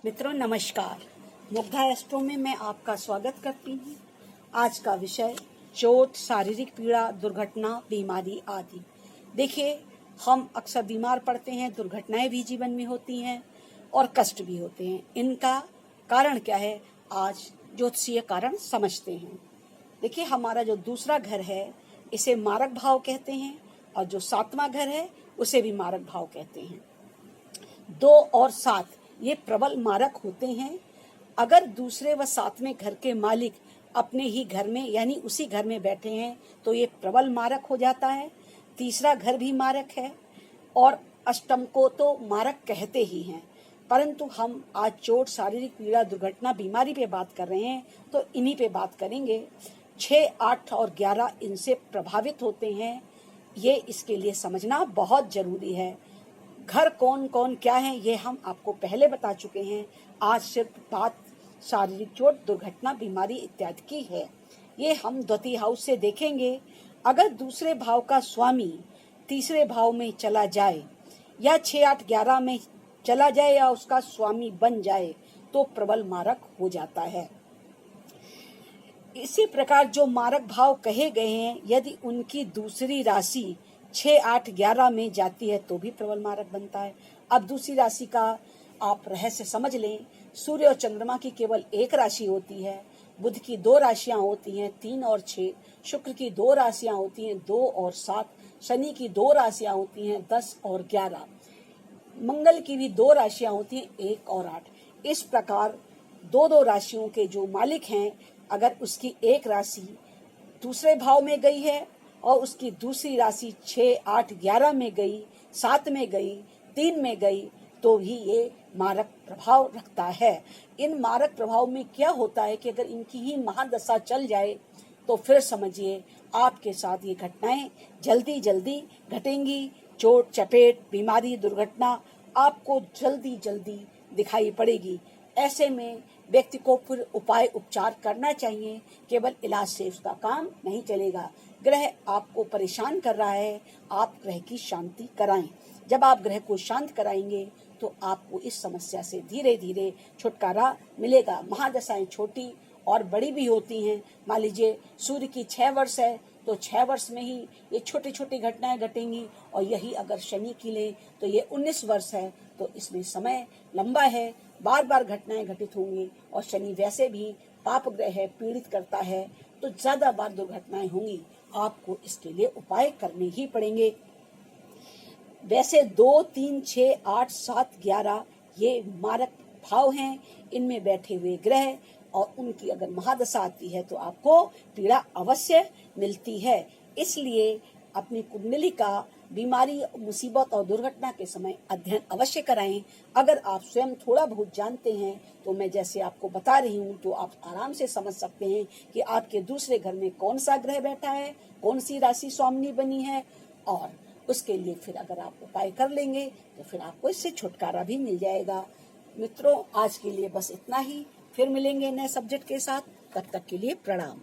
मित्रों नमस्कार। मुग्धा एस्ट्रो में मैं आपका स्वागत करती हूँ। आज का विषय चोट, शारीरिक पीड़ा, दुर्घटना, बीमारी आदि। देखिए, हम अक्सर बीमार पड़ते हैं, दुर्घटनाएं भी जीवन में होती हैं और कष्ट भी होते हैं। इनका कारण क्या है, आज ज्योतिषीय कारण समझते हैं। देखिए, हमारा जो दूसरा घर है इसे मारक भाव कहते हैं और जो सातवां घर है उसे भी मारक भाव कहते हैं। 2 और 7 ये प्रबल मारक होते हैं। अगर दूसरे व सातवें घर के मालिक अपने ही घर में यानी उसी घर में बैठे हैं तो ये प्रबल मारक हो जाता है। तीसरा घर भी मारक है और अष्टम को तो मारक कहते ही हैं। परंतु हम आज चोट, शारीरिक पीड़ा, दुर्घटना, बीमारी पे बात कर रहे हैं तो इन्हीं पे बात करेंगे। 6, 8 और 11 इनसे प्रभावित होते हैं। ये इसके लिए समझना बहुत जरूरी है। घर कौन कौन क्या है ये हम आपको पहले बता चुके हैं। आज सिर्फ बात शारीरिक चोट, दुर्घटना, बीमारी इत्यादि की है। ये हम द्वितीय हाउस से देखेंगे। अगर दूसरे भाव का स्वामी तीसरे भाव में चला जाए या 6, 8, 11 में चला जाए या उसका स्वामी बन जाए तो प्रबल मारक हो जाता है। इसी प्रकार जो मारक भाव कहे गए हैं, यदि उनकी दूसरी राशि 6, 8, 11 में जाती है तो भी प्रबल मारक बनता है। अब दूसरी राशि का आप रहस्य समझ लें। सूर्य और चंद्रमा की केवल एक राशि होती है, बुध की 2 राशियां होती हैं 3 और 6, शुक्र की 2 राशियां होती हैं 2 और 7, शनि की 2 राशियां होती हैं 10 और 11, मंगल की भी 2 राशियां होती हैं 1 और 8। इस प्रकार 2 राशियों के जो मालिक हैं, अगर उसकी एक राशि दूसरे भाव में गई है और उसकी दूसरी राशि 6, 8, 11 में गई, 7 में गई, 3 में गई तो भी ये मारक प्रभाव रखता है। इन मारक प्रभाव में क्या होता है कि अगर इनकी ही महादशा चल जाए तो फिर समझिए आपके साथ ये घटनाएं जल्दी जल्दी घटेंगी। चोट, चपेट, बीमारी, दुर्घटना आपको जल्दी जल्दी दिखाई पड़ेगी। ऐसे में व्यक्ति को फिर उपाय उपचार करना चाहिए। केवल इलाज से उसका काम नहीं चलेगा। ग्रह आपको परेशान कर रहा है, आप ग्रह की शांति कराएं। जब आप ग्रह को शांत कराएंगे तो आपको इस समस्या से धीरे धीरे छुटकारा मिलेगा। महादशाएं छोटी और बड़ी भी होती हैं। मान लीजिए सूर्य की 6 वर्ष है तो 6 वर्ष में ही ये छोटी छोटी घटनाएं घटेंगी, और यही अगर शनि की लें तो ये 19 वर्ष है तो इसमें समय लंबा है, बार बार घटनाएं घटित होंगी। और शनि वैसे भी पाप ग्रह है, पीड़ित करता है, तो ज्यादा बार दुर्घटनाएं होंगी। आपको इसके लिए उपाय करने ही पड़ेंगे। वैसे 2, 3, 6, 8, 7, 11 ये मारक भाव हैं। इनमें बैठे हुए ग्रह और उनकी अगर महादशा आती है तो आपको पीड़ा अवश्य मिलती है। इसलिए अपनी कुंडली का बीमारी, मुसीबत और दुर्घटना के समय अध्ययन अवश्य कराएं। अगर आप स्वयं थोड़ा बहुत जानते हैं तो मैं जैसे आपको बता रही हूँ तो आप आराम से समझ सकते हैं कि आपके दूसरे घर में कौन सा ग्रह बैठा है, कौन सी राशि स्वामिनी बनी है, और उसके लिए फिर अगर आप उपाय कर लेंगे तो फिर आपको इससे छुटकारा भी मिल जाएगा। मित्रों, आज के लिए बस इतना ही। फिर मिलेंगे नए सब्जेक्ट के साथ। तब तक के लिए प्रणाम।